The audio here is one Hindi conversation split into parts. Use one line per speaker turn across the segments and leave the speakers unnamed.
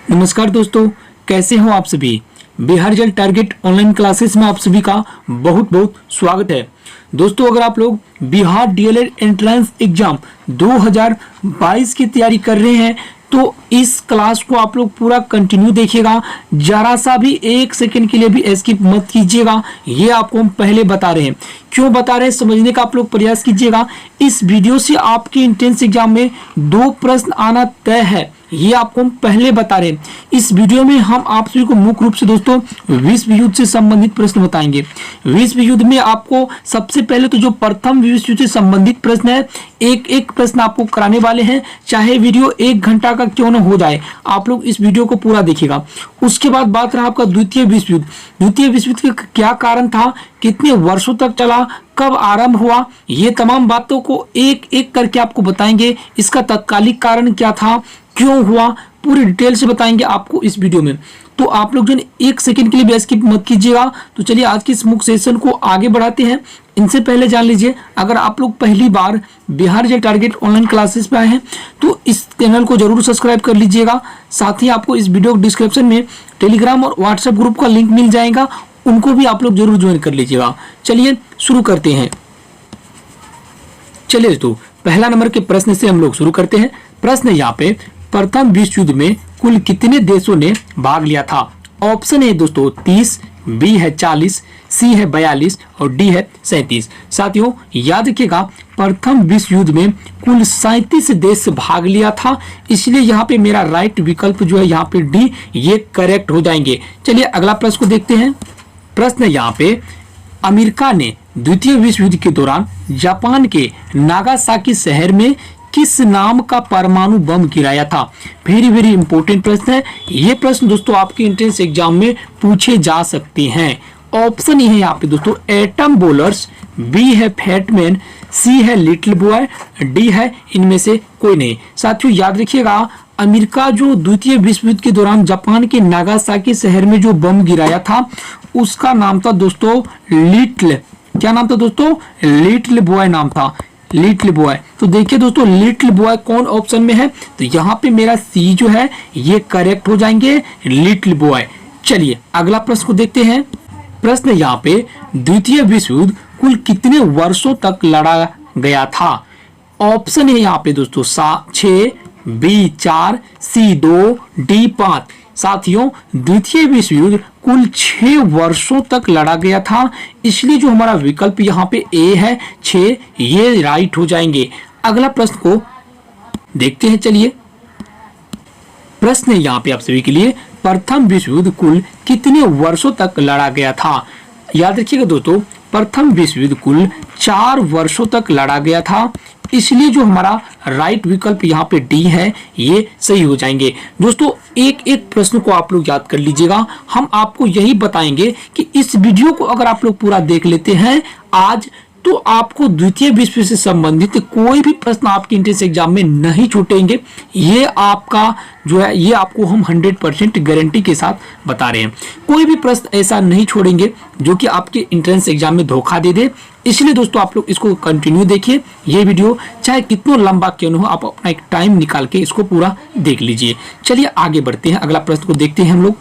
नमस्कार दोस्तों, कैसे हो आप सभी। Bihar result target online classes में आप सभी का बहुत बहुत स्वागत है। दोस्तों, अगर आप लोग बिहार डीएलएड एंट्रेंस एग्जाम 2022 की तैयारी कर रहे हैं तो इस क्लास को आप लोग पूरा कंटिन्यू देखिएगा। जरा सा भी एक सेकंड के लिए भी स्किप मत कीजिएगा। ये आपको हम पहले बता रहे हैं, क्यों बता रहे हैं समझने का आप लोग प्रयास कीजिएगा। इस वीडियो से आपके एंट्रेंस एग्जाम में 2 प्रश्न आना तय है, ये आपको हम पहले बता रहे हैं। इस वीडियो में हम आप सभी को मुख्य रूप से दोस्तों विश्व युद्ध से संबंधित प्रश्न बताएंगे। विश्व युद्ध में आपको सबसे पहले तो जो प्रथम विश्व युद्ध से संबंधित प्रश्न है, एक एक प्रश्न आपको कराने वाले हैं। चाहे वीडियो 1 घंटा का क्यों न हो जाए, आप लोग इस वीडियो को पूरा देखिएगा। उसके बाद बात रहा आपका द्वितीय विश्व युद्ध। द्वितीय विश्व युद्ध का क्या कारण था, कितने वर्षों तक चला, कब आरंभ हुआ, ये तमाम बातों को एक एक करके आपको बताएंगे। इसका तत्कालिक कारण क्या था, क्यों हुआ, पूरी डिटेल से बताएंगे आपको इस वीडियो में। तो आप लोग जो एक सेकंड के लिए भी स्किप मत कीजिएगा। तो चलिए आज के इस मुख्य सेशन को आगे बढ़ाते हैं। इनसे पहले जान लीजिए, अगर आप लोग पहली बार Bihar result target online classes पे आए हैं तो इस चैनल को जरूर सब्सक्राइब कर लीजिएगा। साथ ही आपको इस वीडियो डिस्क्रिप्शन में टेलीग्राम और व्हाट्सएप ग्रुप का लिंक मिल जाएगा, उनको भी आप लोग जरूर ज्वाइन कर लीजिएगा। चलिए शुरू करते हैं। चलिए तो पहला नंबर के प्रश्न से हम लोग शुरू करते हैं। प्रश्न यहाँ पे, प्रथम विश्व युद्ध में कुल कितने देशों ने भाग लिया था। ऑप्शन है दोस्तों 30, बी है 40, सी है 42 और डी है 37। साथियों याद रखिएगा, प्रथम विश्व युद्ध में कुल 37 देश भाग लिया था, इसलिए यहाँ पे मेरा राइट विकल्प जो है यहाँ पे डी, ये करेक्ट हो जाएंगे। चलिए अगला प्रश्न को देखते हैं। प्रश्न यहाँ पे, अमेरिका ने द्वितीय विश्व युद्ध के दौरान जापान के नागासाकी शहर में किस नाम का परमाणु बम गिराया था। वेरी वेरी इंपॉर्टेंट प्रश्न है। ये प्रश्न दोस्तों आपके एंट्रेंस एग्जाम में पूछे जा सकते हैं। ऑप्शन ये है यहाँ पे दोस्तों, एटम बोलर्स, बी है फैटमैन, सी है लिटिल बॉय, डी है इनमें से कोई नहीं। साथियों याद रखिएगा, अमेरिका जो द्वितीय विश्व युद्ध के दौरान जापान के नागासाकी शहर में जो बम गिराया था उसका नाम था दोस्तों लिटिल, क्या नाम था दोस्तों, लिटिल बॉय नाम था, लिटिल बॉय। तो देखिए दोस्तों, लिटिल बॉय कौन ऑप्शन में है, तो यहाँ पे मेरा सी जो है ये करेक्ट हो जाएंगे, लिटिल बॉय। चलिए अगला प्रश्न को देखते हैं। प्रश्न यहाँ पे, द्वितीय विश्व युद्ध कुल कितने वर्षों तक लड़ा गया था। ऑप्शन है यहाँ पे दोस्तों 6, बी 4, सी 2, डी 5। साथियों द्वितीय विश्व युद्ध कुल 6 वर्षों तक लड़ा गया था, इसलिए जो हमारा विकल्प यहाँ पे ए है 6, ये राइट हो जाएंगे। अगला प्रश्न को देखते हैं। चलिए प्रश्न है यहाँ पे आप सभी के लिए, प्रथम विश्व युद्ध कुल कितने वर्षों तक लड़ा गया था। याद रखिएगा दोस्तों, प्रथम विश्व युद्ध कुल 4 वर्षों तक लड़ा गया था, इसलिए जो हमारा राइट विकल्प यहाँ पे डी है ये सही हो जाएंगे। दोस्तों एक एक प्रश्न को आप लोग याद कर लीजिएगा। हम आपको यही बताएंगे कि इस वीडियो को अगर आप लोग पूरा देख लेते हैं आज, तो आपको द्वितीय विश्व से संबंधित कोई भी प्रश्न आपके एंट्रेंस एग्जाम में नहीं छूटेंगे। ये आपका जो है ये आपको हम 100% गारंटी के साथ बता रहे हैं। कोई भी प्रश्न ऐसा नहीं छोड़ेंगे जो कि आपके एंट्रेंस एग्जाम में धोखा दे दे। इसलिए दोस्तों आप लोग इसको कंटिन्यू देखिए। ये वीडियो चाहे कितना लंबा क्यों न हो, आप अपना एक टाइम निकाल के इसको पूरा देख लीजिए। चलिए आगे बढ़ते हैं, अगला प्रश्न को देखते हैं हम लोग।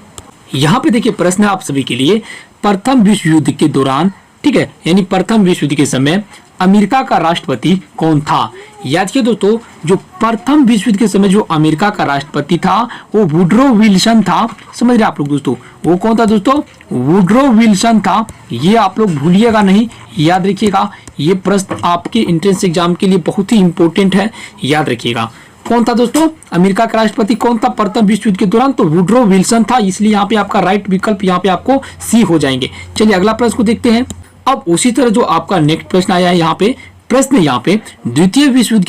यहाँ पे देखिए प्रश्न है आप सभी के लिए, प्रथम विश्व युद्ध के दौरान, ठीक है, यानी प्रथम विश्व युद्ध के समय अमेरिका का राष्ट्रपति कौन था। याद किया दोस्तों, जो प्रथम विश्व युद्ध के समय जो अमेरिका का राष्ट्रपति था वो वुडरो विल्सन था। समझ रहे आप लोग दोस्तों, वो कौन था दोस्तों, वुडरो विल्सन था। ये आप लोग भूलिएगा नहीं, याद रखिएगा। ये प्रश्न आपके एंट्रेंस एग्जाम के लिए बहुत ही इंपॉर्टेंट है, याद रखिएगा। कौन था दोस्तों, अमेरिका का राष्ट्रपति कौन था प्रथम विश्व युद्ध के दौरान, तो वुडरो विल्सन था, इसलिए यहाँ पे आपका राइट विकल्प यहाँ पे आपको सी हो जाएंगे। चलिए अगला प्रश्न को देखते हैं। अब उसी तरह जो आपका नेक्स्ट प्रश्न आया है यहाँ पे, प्रश्न यहाँ पे, द्वितीय विश्व युद्ध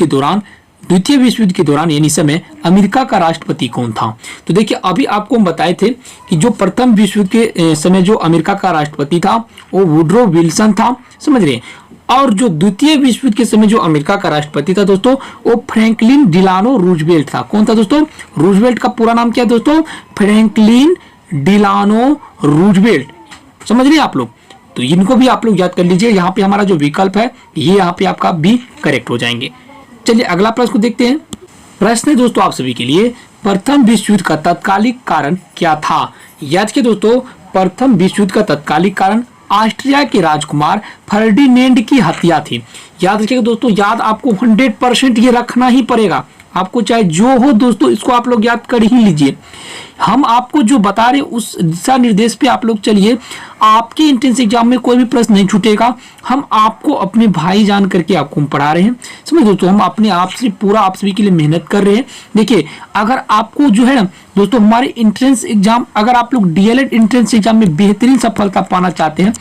के दौरान यानी समय अमेरिका का राष्ट्रपति कौन था। तो देखिए अभी आपको हम बताए थे कि जो प्रथम विश्व युद्ध के समय जो अमेरिका का राष्ट्रपति था वो वुडरो विल्सन था, समझ रहे हैं। और जो द्वितीय विश्व युद्ध के समय जो अमेरिका का राष्ट्रपति था दोस्तों वो फ्रैंकलिन डिलानो रूजवेल्ट था। कौन था दोस्तों, रूजवेल्ट का पूरा नाम क्या है दोस्तों, फ्रैंकलिन डिलानो रूजवेल्ट। समझ रहे हैं आप लोग, तो इनको भी आप लोग याद कर लीजिए। यहाँ पे हमारा जो विकल्प है ये यहाँ पे आपका बी करेक्ट हो जाएंगे। चलिए अगला प्रश्न को देखते हैं। प्रश्न है दोस्तों आप सभी के लिए, प्रथम विश्व युद्ध का तत्कालिक कारण क्या था? याद किया दोस्तों, प्रथम विश्व युद्ध का तत्कालिक कारण ऑस्ट्रिया के राजकुमार फर्डिनेंड की हत्या थी। याद रखिएगा दोस्तों, याद आपको 100% ये रखना ही पड़ेगा, आपको चाहे जो हो दोस्तों, इसको आप लोग याद कर ही लीजिए। हम आपको जो बता रहे उस दिशा निर्देश पे आप लोग चलिए, आपके एंट्रेंस एग्जाम में कोई भी प्रश्न नहीं छूटेगा। हम आपको अपने भाई जान करके आपको हम पढ़ा रहे हैं, समझ दोस्तों, हम अपने आप से पूरा आप सभी के लिए मेहनत कर रहे हैं। देखिए, अगर आपको जो है ना दोस्तों हमारे एंट्रेंस एग्जाम, अगर आप लोग डीएलएड एंट्रेंस एग्जाम में बेहतरीन सफलता पाना चाहते हैं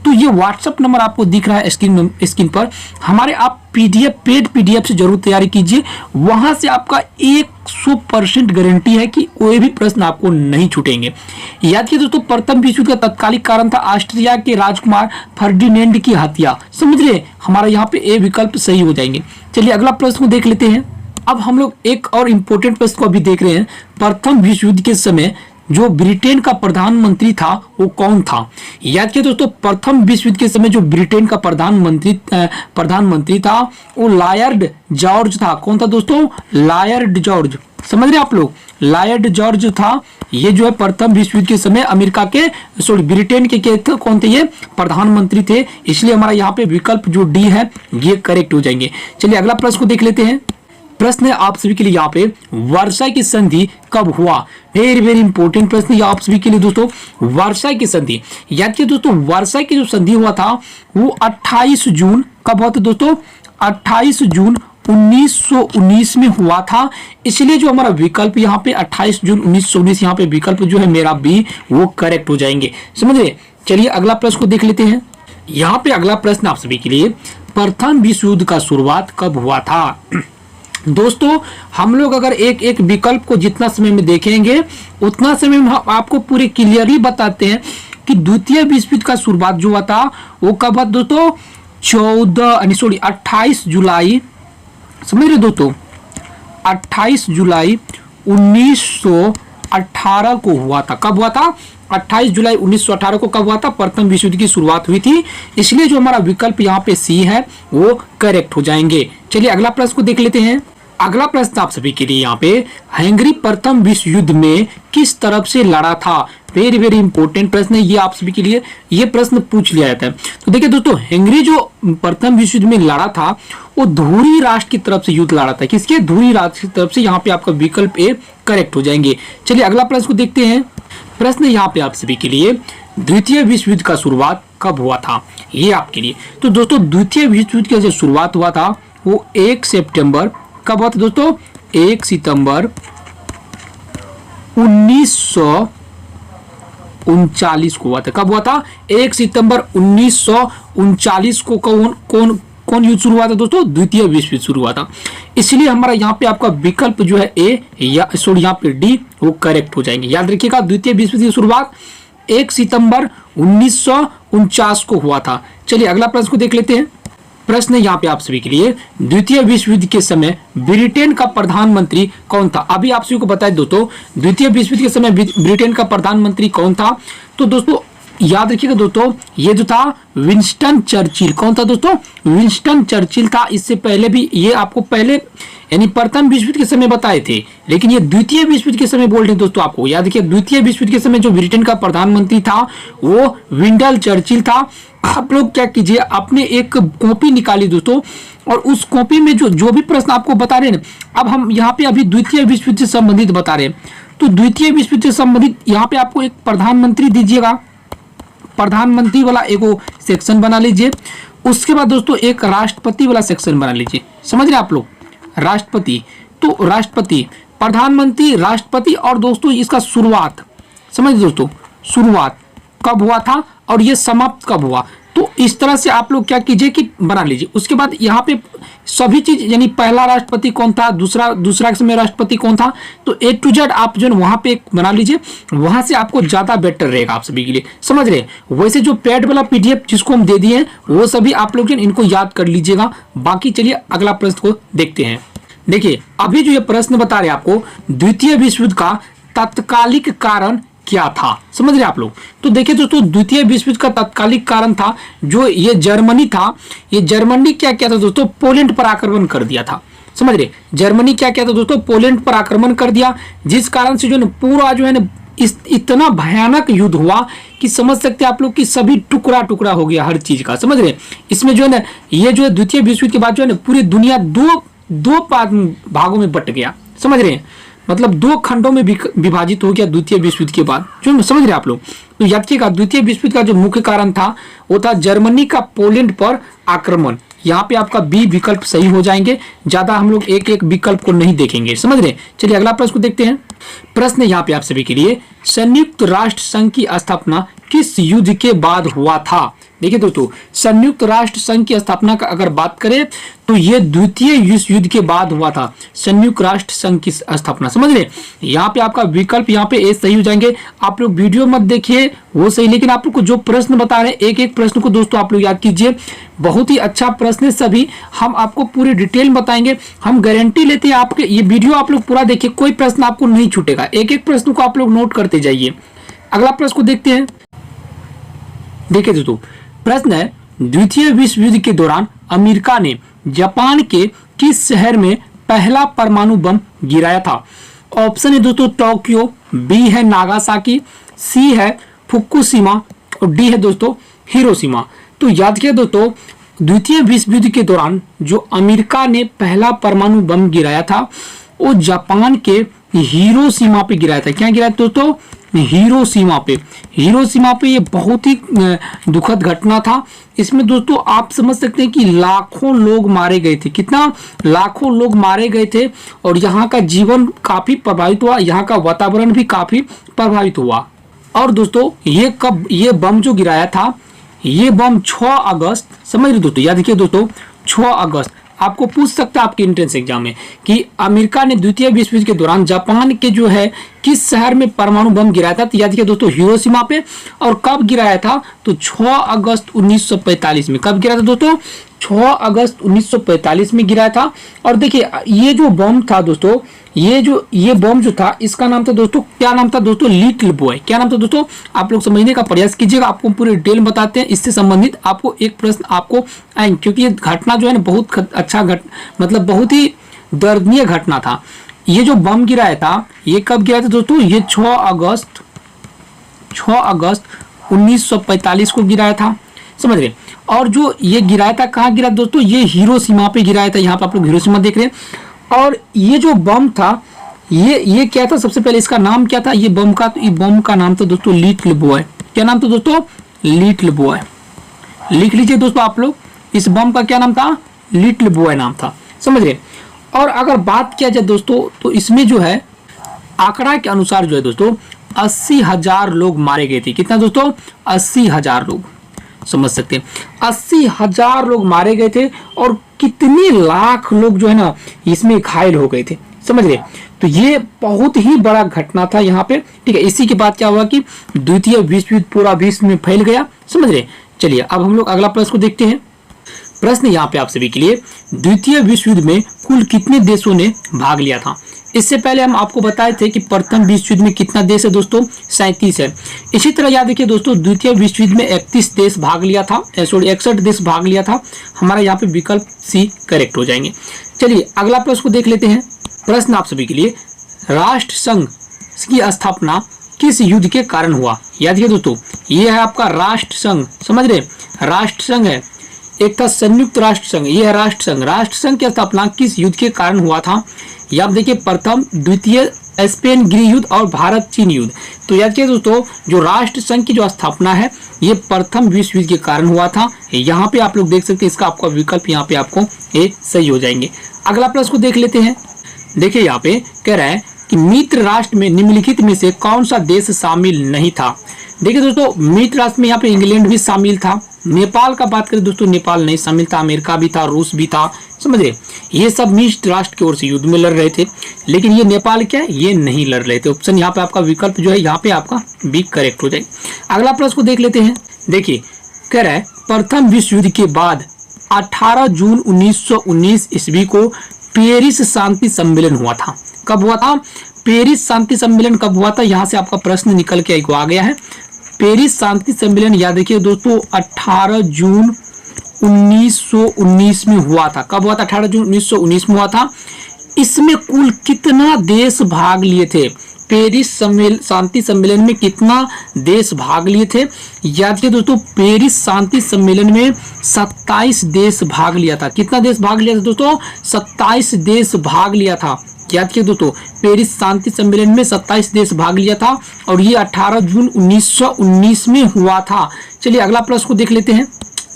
तो ये व्हाट्सएप नंबर आपको दिख रहा है स्क्रीन पर, हमारे आप पेड पीडीएफ से जरूर तैयारी कीजिए। वहां से आपका 100% गारंटी है कि कोई भी प्रश्न आपको नहीं छूटेंगे। याद कीजिए दोस्तों, प्रथम विश्व युद्ध का तत्कालिक कारण था ऑस्ट्रिया के राजकुमार फर्डिनेंड की हत्या। समझ रहे, हमारा यहाँ पे ए विकल्प सही हो जाएंगे। चलिए अगला प्रश्न को देख लेते हैं। अब हम लोग एक और इम्पोर्टेंट प्रश्न को अभी देख रहे हैं। प्रथम विश्व युद्ध के समय जो ब्रिटेन का प्रधानमंत्री था वो कौन था? याद किया दोस्तों, प्रथम विश्व युद्ध के समय जो ब्रिटेन का प्रधानमंत्री था वो लॉर्ड जॉर्ज था। कौन था दोस्तों? Lord George. समझ रहे आप लोग, लॉर्ड जॉर्ज था। ये जो है प्रथम विश्व युद्ध के समय अमेरिका के ब्रिटेन के थे, कौन थे? ये प्रधानमंत्री थे। इसलिए हमारा यहाँ पे विकल्प जो डी है ये करेक्ट हो जाएंगे। चलिए अगला प्रश्न को देख लेते हैं। प्रश्न है आप सभी के लिए यहाँ पे, वर्षा की संधि कब हुआ? वेरी इंपॉर्टेंट प्रश्न है आप सभी के लिए दोस्तों। वर्षा की संधि, याद कीजिए दोस्तों, वर्षा की जो संधि हुआ था वो 28 जून कब हुआ था दोस्तों? 28 जून 1919 में हुआ था। इसलिए जो हमारा विकल्प यहाँ पे 28 जून 1919 यहाँ पे विकल्प जो है मेरा बी वो करेक्ट हो जाएंगे। समझ रहे? चलिए अगला प्रश्न को देख लेते हैं। यहाँ पे अगला प्रश्न आप सभी के लिए, प्रथम विश्व युद्ध का शुरुआत कब हुआ था? दोस्तों हम लोग अगर एक एक विकल्प को जितना समय में देखेंगे उतना समय में हम आपको पूरे क्लियरली बताते हैं कि द्वितीय विश्व युद्ध का शुरुआत जो हुआ था वो कब हुआ दोस्तों? 28 जुलाई, समझ रहे दोस्तों, 28 जुलाई 1918 को हुआ था। कब हुआ था? 28 जुलाई 1918 को कब हुआ था? प्रथम विश्व युद्ध की शुरुआत हुई थी। इसलिए जो हमारा विकल्प यहाँ पे सी है वो करेक्ट हो जाएंगे। चलिए अगला प्रश्न को देख लेते हैं। अगला प्रश्न आप सभी के लिए यहाँ पे, हंगरी प्रथम विश्व युद्ध में किस तरफ से लड़ा था? वेरी इंपॉर्टेंट प्रश्न है ये आप सभी के लिए, ये प्रश्न पूछ लिया जाता है। तो देखिए दोस्तों, हंगरी जो प्रथम विश्व युद्ध में लड़ा था वो धुरी राष्ट्र की तरफ से युद्ध लड़ा था। किसके? धुरी राष्ट्र की तरफ से। यहाँ पे आपका विकल्प ए करेक्ट हो जाएंगे। चलिए अगला प्रश्न को देखते हैं। प्रश्न यहाँ पे आप सभी के लिए, द्वितीय विश्व युद्ध का शुरुआत कब हुआ था? ये आपके लिए। तो दोस्तों द्वितीय विश्व युद्ध की जो शुरुआत हुआ था वो 1 सितंबर, कब हुआ था दोस्तों? 1 सितंबर 1939 को हुआ था। कब हुआ था? 1 सितंबर 1939 को कौन युद्ध शुरू हुआ था दोस्तों? द्वितीय विश्व युद्ध शुरू हुआ था। इसलिए हमारा यहाँ पे आपका विकल्प जो है ए या यहाँ पे डी वो करेक्ट हो जाएंगे। याद रखिएगा, द्वितीय विश्व युद्ध की शुरुआत 1 सितंबर 1949 को हुआ था। चलिए अगला प्रश्न को देख लेते हैं। प्रश्न यहाँ पे आप सभी के लिए, द्वितीय विश्व युद्ध के समय ब्रिटेन का प्रधानमंत्री कौन था? अभी आप सभी को बताए दोस्तों, द्वितीय विश्व युद्ध के समय ब्रिटेन का प्रधानमंत्री कौन था? तो दोस्तों याद रखिएगा दोस्तों, ये जो था विंस्टन चर्चिल। कौन था दोस्तों? विंस्टन चर्चिल था। इससे पहले भी ये आपको पहले यानी प्रथम विश्व युद्ध के समय बताए थे, लेकिन ये द्वितीय विश्व युद्ध के समय बोल रहे हैं दोस्तों। आपको याद रखिए, द्वितीय विश्व युद्ध के समय जो ब्रिटेन का प्रधानमंत्री था वो विंस्टन चर्चिल था। आप लोग क्या कीजिए, अपने एक कॉपी निकालिए दोस्तों, और उस कॉपी में जो भी प्रश्न आपको बता रहे हैं, अब हम यहाँ पे अभी द्वितीय विश्व युद्ध से संबंधित बता रहे हैं, तो द्वितीय विश्व युद्ध से संबंधित यहाँ पे आपको एक प्रधानमंत्री दीजिएगा, प्रधानमंत्री वाला एक सेक्शन बना लीजिए। उसके बाद दोस्तों एक राष्ट्रपति वाला सेक्शन बना लीजिए। समझ रहे आप लोग, राष्ट्रपति, तो राष्ट्रपति, प्रधानमंत्री, राष्ट्रपति, और दोस्तों इसका शुरुआत, समझ दोस्तों, शुरुआत कब हुआ था और ये समाप्त कब हुआ। तो इस तरह से आप लोग क्या कीजिए कि बना लीजिए। उसके बाद यहाँ पे सभी चीज, यानी पहला राष्ट्रपति कौन था, दूसरा के समय राष्ट्रपति कौन था, तो ए टू जेड आप जो वहां पे बना लीजिए। वहां से आपको ज्यादा बेटर रहेगा आप सभी के लिए। समझ रहे? वैसे जो पेड वाला पीडीएफ जिसको हम दे दिए वो सभी आप लोग इनको याद कर लीजिएगा। बाकी चलिए अगला प्रश्न को देखते हैं। देखिए अभी जो ये प्रश्न बता रहे आपको, द्वितीय विश्व युद्ध का तत्कालिक कारण क्या था? समझ रहे आप लोग? तो देखिए दोस्तों, द्वितीय विश्व युद्ध का तत्कालिक कारण था जो ये जर्मनी था। ये जर्मनी क्या किया था दोस्तों? पोलैंड पर आक्रमण कर दिया था। समझ रहे, जर्मनी क्या किया था दोस्तों, पोलैंड पर आक्रमण कर दिया, जिस कारण से जो है पूरा जो है ना इतना भयानक युद्ध हुआ कि समझ सकते हैं आप लोग कि सभी टुकड़ा टुकड़ा हो गया हर चीज का। समझ रहे, इसमें जो है ना ये जो है द्वितीय विश्व युद्ध के बाद जो है ना पूरी दुनिया दो भागों में बट गया। समझ रहे हैं, मतलब दो खंडों में विभाजित हो गया द्वितीय विश्व युद्ध के बाद। जो समझ रहे आप लोग, तो याद रखिएगा द्वितीय विश्व युद्ध का जो मुख्य कारण था वो था जर्मनी का पोलैंड पर आक्रमण। यहाँ पे आपका बी विकल्प सही हो जाएंगे, ज्यादा हम लोग एक एक विकल्प को नहीं देखेंगे। समझ रहे, चलिए अगला प्रश्न को देखते हैं। प्रश्न यहाँ पे आप सभी के लिए, संयुक्त राष्ट्र संघ की स्थापना किस युद्ध के बाद हुआ था? देखिए दोस्तों, संयुक्त राष्ट्र संघ की स्थापना का अगर बात करें तो ये द्वितीय विश्व युद्ध के बाद हुआ था, संयुक्त राष्ट्र संघ की स्थापना। समझ रहे, यहाँ पे आपका विकल्प यहाँ पे ए सही हो जाएंगे। आप लोग वीडियो मत देखिए वो सही, लेकिन आप लोग को जो प्रश्न बता रहे हैं एक एक प्रश्न को दोस्तों आप लोग याद कीजिए। बहुत ही अच्छा प्रश्न है सभी, हम आपको पूरी डिटेल बताएंगे, हम गारंटी लेते हैं। आपके ये वीडियो आप लोग पूरा देखिए, कोई प्रश्न आपको नहीं छूटेगा, एक एक प्रश्न को आप लोग नोट करते जाइए। अगला प्रश्न को देखते हैं। देखिए दोस्तों, प्रश्न है, द्वितीय विश्व युद्ध के दौरान अमेरिका ने जापान के किस शहर में पहला परमाणु बम गिराया था? ऑप्शन है दोस्तों टोक्यो, बी है नागासाकी, सी है फुकुशिमा और डी है दोस्तों हिरोशिमा। तो याद किया दोस्तों, द्वितीय विश्व युद्ध के दौरान जो अमेरिका ने पहला परमाणु बम गिराया था वो जापान के हिरोशिमा पे गिराया था। क्या गिराया दोस्तों? हिरोशिमा पे। हिरोशिमा पे ये बहुत ही दुखद घटना था। इसमें दोस्तों आप समझ सकते हैं कि लाखों लोग मारे गए थे। कितना? लाखों लोग मारे गए थे और यहाँ का जीवन काफी प्रभावित हुआ, यहाँ का वातावरण भी काफी प्रभावित हुआ। और दोस्तों ये बम जो गिराया था, ये बम 6 अगस्त, समझ रहे दोस्तों, याद रखिए दोस्तों 6 अगस्त। आपको पूछ सकता है आपके एंट्रेंस एग्जाम में कि अमेरिका ने द्वितीय विश्व युद्ध के दौरान जापान के जो है किस शहर में परमाणु बम गिराया था? तो याद रखिए दोस्तों हिरोशिमा पे। और कब गिराया था? तो 6 अगस्त 1945 में। कब गिराया था दोस्तों? 6 अगस्त 1945 में गिराया था। और देखिए ये जो बम था दोस्तों, ये बम जो था इसका नाम था दोस्तों, क्या नाम था दोस्तों? Little boy. क्या नाम था दोस्तों? आप लोग समझने का प्रयास कीजिएगा, आपको पूरी डिटेल बताते हैं। इससे संबंधित आपको एक प्रश्न आपको आएंगे, क्योंकि ये घटना जो है ना बहुत अच्छा मतलब बहुत ही दर्दनीय घटना था। ये जो बम गिराया था ये कब गिराया था दोस्तों? ये 6 अगस्त 1945 को गिराया था। समझ रहे? और जो ये गिराया था कहाँ गिरा दोस्तों? ये हिरोशिमा पे गिराया था। यहाँ पे आप लोग हिरोशिमा देख रहे हैं। और ये जो बम था ये क्या था? सबसे पहले इसका नाम क्या था ये बम का? तो ये बम का नाम था दोस्तों लिटिल बॉय। क्या नाम था दोस्तों? Little boy. लिख लीजिए दोस्तों आप लोग, इस बम का क्या नाम था? लिटिल बॉय नाम था। समझ रहे? और अगर बात किया जाए दोस्तों तो इसमें जो है आंकड़ा के अनुसार जो है दोस्तों 80,000 लोग मारे गए थे। कितना दोस्तों? 80,000 लोग। समझ सकते हैं 80,000 लोग मारे गए थे और कितने लाख लोग जो है ना इसमें घायल हो गए थे। समझ रहे? तो ये बहुत ही बड़ा घटना था यहाँ पे। ठीक है, इसी के बाद क्या हुआ कि द्वितीय विश्व युद्ध पूरा विश्व में फैल गया। समझ रहे? चलिए अब हम लोग अगला प्रश्न को देखते हैं। प्रश्न यहाँ पे आप सभी के लिए, द्वितीय विश्व युद्ध में कुल कितने देशों ने भाग लिया था? इससे पहले हम आपको बताए थे कि प्रथम विश्व युद्ध में कितना देश है दोस्तों? 37 है। इसी तरह याद रखिए दोस्तों द्वितीय विश्व युद्ध में 31 देश भाग लिया था, 61 देश भाग लिया था। हमारा यहाँ पे विकल्प सी करेक्ट हो जाएंगे। चलिए अगला प्रश्न को देख लेते हैं। प्रश्न आप सभी के लिए, राष्ट्र संघ की स्थापना किस युद्ध के कारण हुआ? याद रखिए दोस्तों ये है आपका राष्ट्र संघ। समझ रहे? राष्ट्र संघ है, एक था संयुक्त राष्ट्र संघ, ये है राष्ट्र संघ। राष्ट्र संघ की स्थापना किस युद्ध के कारण हुआ था? याद देखिए प्रथम, द्वितीय स्पेन गृह युद्ध और भारत चीन युद्ध। तो याद किया दोस्तों जो राष्ट्र संघ की जो स्थापना है ये प्रथम विश्व युद्ध के कारण हुआ था। यहाँ पे आप लोग देख सकते हैं इसका आपका विकल्प यहाँ पे आपको ए सही हो जाएंगे। अगला प्रश्न को देख लेते हैं। देखिए यहाँ पे कह रहा है कि मित्र राष्ट्र में निम्नलिखित में से कौन सा देश शामिल नहीं था? देखिए दोस्तों मित्र राष्ट्र में यहाँ पे इंग्लैंड भी शामिल था। नेपाल का बात करें दोस्तों नेपाल नहीं शामिल था, अमेरिका भी था, रूस भी था। समझे? ये सब मित्र राष्ट्र की ओर से युद्ध में लड़ रहे थे, लेकिन ये नेपाल क्या है? ये नहीं लड़ रहे थे। ऑप्शन यहाँ पे आपका विकल्प जो है यहाँ पे आपका बी करेक्ट हो जाए। अगला प्रश्न को देख लेते हैं। देखिए कह रहा है प्रथम विश्व युद्ध के बाद 18 जून 1919 ईस्वी को पेरिस शांति सम्मेलन हुआ था। कब हुआ था? पेरिस शांति सम्मेलन कब हुआ था? यहाँ से आपका प्रश्न निकल के आ गया है। पेरिस शांति सम्मेलन याद रखिए दोस्तों 18 जून 1919 में हुआ था। कब हुआ था? 18 जून 1919 में हुआ था। इसमें कुल कितना देश भाग लिए थे? पेरिस शांति सम्मेलन में कितना देश भाग लिए थे? याद रखिए दोस्तों, पेरिस शांति सम्मेलन में 27 देश भाग लिया था। कितना देश भाग लिया था दोस्तों? 27 देश भाग लिया था। याद रखिए दोस्तों, पेरिस शांति सम्मेलन में 27 देश भाग लिया था और ये 18 जून 1919 में हुआ था। चलिए अगला प्रश्न को देख लेते हैं।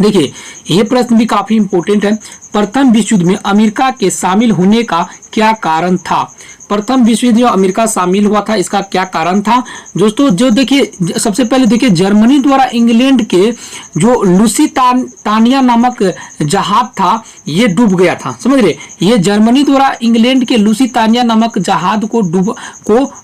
देखिए ये प्रश्न भी काफी इंपॉर्टेंट है। प्रथम विश्व युद्ध में अमेरिका के शामिल होने का क्या कारण था? प्रथम विश्व युद्ध में अमेरिका शामिल हुआ था, इसका क्या कारण था दोस्तों? जो देखिए सबसे पहले देखिए जर्मनी द्वारा इंग्लैंड के जो लुसितानिया नामक जहाज था ये डूब गया था। समझ रहे? ये जर्मनी द्वारा इंग्लैंड के लुसितानिया नामक जहाज को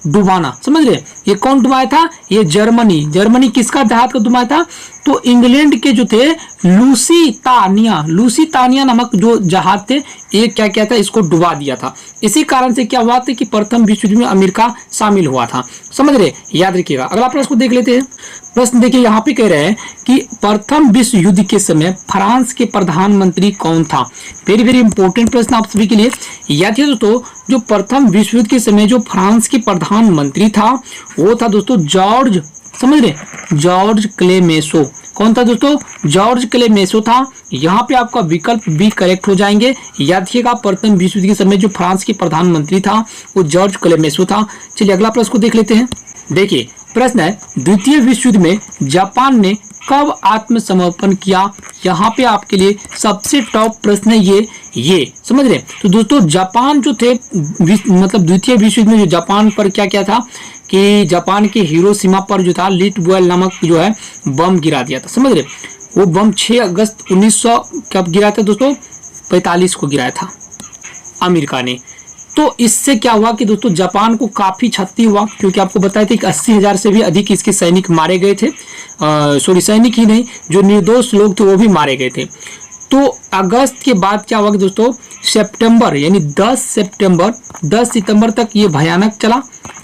डुबाना। समझ रहे? ये कौन डुबाया था? ये जर्मनी किसका जहाज को डुबाया था? तो इंग्लैंड के जो थे लुसितानिया नामक जो जहाज थे, ये क्या किया था? इसको डुबा दिया था। इसी कारण से क्या हुआ था कि प्रथम विश्व युद्ध में अमेरिका शामिल हुआ था। समझ रहे? याद रखिएगा। अगला प्रश्न को देख लेते हैं। प्रश्न देखिए यहाँ पे कह रहे हैं कि प्रथम विश्व युद्ध के समय फ्रांस के प्रधानमंत्री कौन था? वेरी वेरी इंपॉर्टेंट प्रश्न आप सभी के लिए। याद है दोस्तों, जो प्रथम विश्व युद्ध के समय जो फ्रांस के प्रधानमंत्री था वो था दोस्तों जॉर्ज, समझ रहे, जॉर्ज क्लेमेंसो। कौन था दोस्तों? जॉर्ज क्लेमेंसो था। यहाँ पे आपका विकल्प बी करेक्ट हो जाएंगे। याद रखिएगा, प्रथम विश्व युद्ध के समय जो फ्रांस के प्रधानमंत्री था वो जॉर्ज क्लेमेंसो था। चलिए अगला प्रश्न को देख लेते हैं। देखिए प्रश्न है, द्वितीय विश्व युद्ध में जापान ने कब आत्मसमर्पण किया? यहाँ पे आपके लिए सबसे टॉप प्रश्न है ये समझ रहे। तो दोस्तों जापान जो थे मतलब द्वितीय विश्व युद्ध में जो जापान पर क्या क्या था कि जापान के हिरोशिमा पर जो था लिटबॉयल नामक जो है बम गिरा दिया था। समझ रहे? वो बम 6 अगस्त 1900 कब गिरा था दोस्तों? 45 को गिराया था अमेरिका ने। तो इससे क्या हुआ कि दोस्तों जापान को काफी क्षति हुआ, क्योंकि आपको बताया था कि 80,000 से भी अधिक इसके सैनिक मारे गए थे। सैनिक ही नहीं, जो निर्दोष लोग थे वो भी मारे गए थे। तो अगस्त के बाद क्या हुआ कि दोस्तों सितंबर यानी 10 सितंबर तक ये भयानक चला।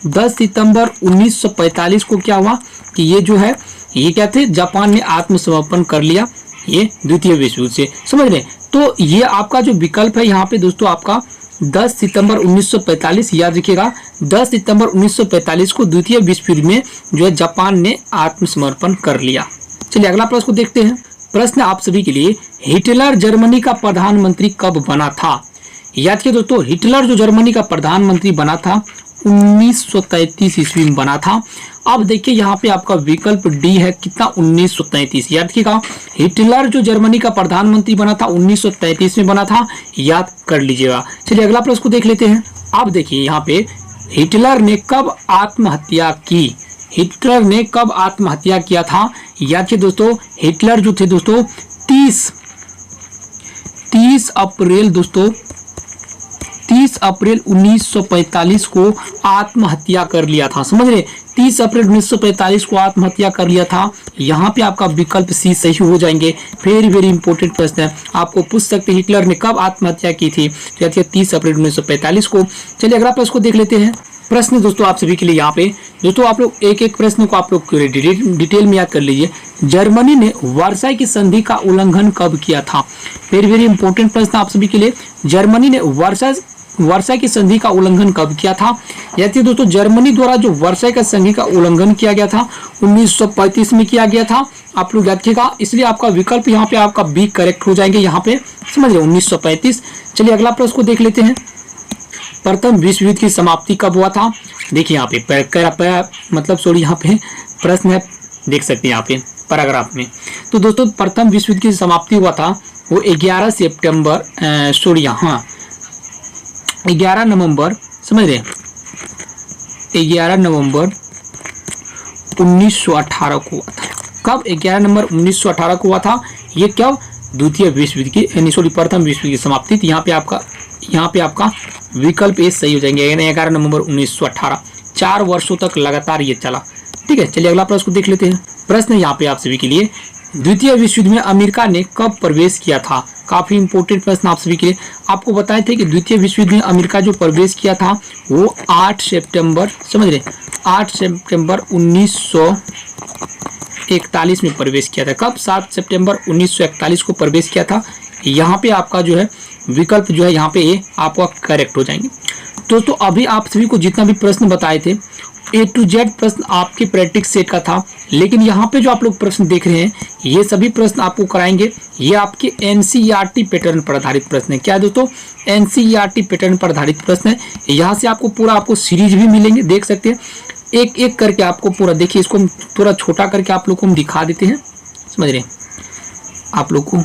10 सितंबर 1945 को क्या हुआ कि ये जो है ये क्या थे, जापान ने आत्मसमर्पण कर लिया ये द्वितीय विश्व युद्ध से। समझ रहे? तो ये आपका जो विकल्प है यहाँ पे दोस्तों आपका 10 सितंबर 1945, याद रखिएगा 10 सितंबर 1945 को द्वितीय विश्व युद्ध में जो है जापान ने आत्मसमर्पण कर लिया। चलिए अगला प्रश्न को देखते हैं। प्रश्न आप सभी के लिए, हिटलर जर्मनी का प्रधानमंत्री कब बना था? याद रखिए दोस्तों, हिटलर जो जर्मनी का प्रधानमंत्री बना था 1933 ईस्वी में बना था। अब देखिए यहाँ पे आपका विकल्प डी है, कितना? 1933। याद रखिएगा, हिटलर जो जर्मनी का प्रधानमंत्री बना था 1933 में बना था, याद कर लीजिएगा। चलिए अगला प्रश्न को देख लेते हैं। अब देखिए यहाँ पे हिटलर ने कब आत्महत्या की? हिटलर ने कब आत्महत्या किया था? याद रखिए दोस्तों, हिटलर जो थे दोस्तों 30 अप्रैल 1945 को आत्महत्या कर लिया था। समझ रहे? 30 अप्रैल 1945 को आत्महत्या कर लिया था। यहाँ पे आपका विकल्प सी सही हो जाएंगे। वेरी वेरी इंपॉर्टेंट प्रश्न है, आपको पूछ सकते हैं हिटलर ने कब आत्महत्या की थी? 30 अप्रैल 1945 को। चलिए अगला प्रश्न को देख लेते हैं। प्रश्न दोस्तों आप सभी के लिए यहाँ पे दोस्तों आप लोग एक एक प्रश्न को आप लोग डिटेल में याद कर लीजिए। जर्मनी ने वर्साई की संधि का उल्लंघन कब किया था? वेरी वेरी इंपॉर्टेंट प्रश्न आप सभी के लिए। जर्मनी ने वर्साई की संधि का उल्लंघन कब किया था? यानी दोस्तों जर्मनी द्वारा जो वर्साई का संधि का उल्लंघन किया गया था 1935 में किया गया था। आप लोग याद रखिएगा, इसलिए आपका विकल्प यहाँ पे आपका बी करेक्ट हो जाएंगे। यहाँ पे समझ रहे 1935। चलिए अगला प्रश्न को देख लेते हैं। प्रथम विश्व युद्ध की समाप्ति कब हुआ था? देखिए यहाँ पे यहाँ पे प्रश्न है, देख सकते हैं यहाँ पे पैराग्राफ में। तो दोस्तों प्रथम विश्व युद्ध की समाप्ति हुआ था वो 11 नवंबर समझ रहे 11 नवंबर 1918 को हुआ था। कब? 11 नवंबर 1918 को हुआ था। ये कब? द्वितीय विश्व युद्ध की प्रथम विश्व युद्ध की समाप्ति थी। यहाँ पे आपका विकल्प ए सही हो जाएंगे। 11 नवंबर 1918। 4 वर्षों तक लगातार ये चला। ठीक है, चलिए अगला प्रश्न को देख लेते हैं। प्रश्न यहाँ पे आप सभी के लिए, द्वितीय विश्व युद्ध में अमेरिका ने कब प्रवेश किया था? काफी इंपॉर्टेंट प्रश्न आप सभी के लिए। आपको बताए थे कि द्वितीय विश्व युद्ध में अमेरिका जो प्रवेश किया था वो 8 सितंबर समझ रहे 8 सितंबर 1941 में प्रवेश किया था। कब? 7 सितंबर 1941 को प्रवेश किया था। यहाँ पे आपका जो है विकल्प जो है यहाँ पे ए आपका करेक्ट हो जाएंगे। दोस्तों अभी आप सभी को जितना भी प्रश्न बताए थे A to Z प्रश्न आपके प्रैक्टिस सेट का था, लेकिन यहाँ पे जो आप लोग प्रश्न देख रहे हैं ये सभी प्रश्न आपको कराएंगे, ये आपके NCERT पैटर्न पर आधारित प्रश्न है। क्या है दोस्तों? NCERT पैटर्न पर आधारित प्रश्न है। यहाँ से आपको पूरा आपको सीरीज भी मिलेंगे, देख सकते हैं एक एक करके आपको पूरा। देखिए इसको हम थोड़ा छोटा करके आप लोग को हम दिखा देते हैं, समझ रहे हैं आप लोग को।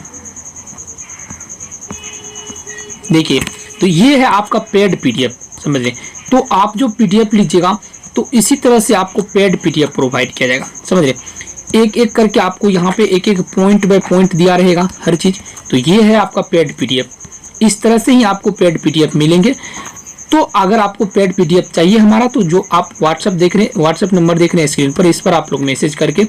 देखिए तो ये है आपका पेड PDF, समझ रहे हैं। तो आप जो PDF लीजिएगा तो इसी तरह से आपको पेड PDF प्रोवाइड किया जाएगा, समझ रहे। एक एक करके आपको यहाँ पे एक एक पॉइंट बाय पॉइंट दिया रहेगा हर चीज। तो ये है आपका पेड PDF, इस तरह से ही आपको पेड PDF मिलेंगे। तो अगर आपको पेड PDF चाहिए हमारा, तो जो आप व्हाट्सएप देख रहे हैं, व्हाट्सएप नंबर देख रहे हैं स्क्रीन पर, इस पर आप लोग मैसेज करके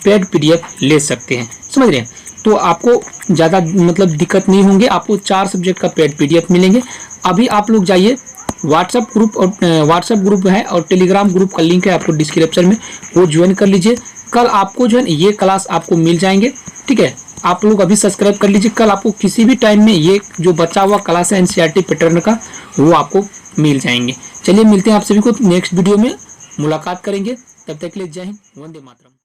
पेड PDF ले सकते हैं, समझ रहे हैं। तो आपको ज़्यादा मतलब दिक्कत नहीं होंगे, आपको 4 सब्जेक्ट का पेड PDF मिलेंगे। अभी आप लोग जाइए व्हाट्सएप ग्रुप, और व्हाट्सएप ग्रुप है और टेलीग्राम ग्रुप का लिंक है आपको डिस्क्रिप्शन में, वो ज्वाइन कर लीजिए। कल आपको जो है ये क्लास आपको मिल जाएंगे, ठीक है। आप लोग अभी सब्सक्राइब कर लीजिए, कल आपको किसी भी टाइम में ये जो बचा हुआ क्लास है NCERT पैटर्न का वो आपको मिल जाएंगे। चलिए मिलते हैं आप सभी को नेक्स्ट वीडियो में, मुलाकात करेंगे। तब तक के लिए जय हिंद, वंदे मातरम।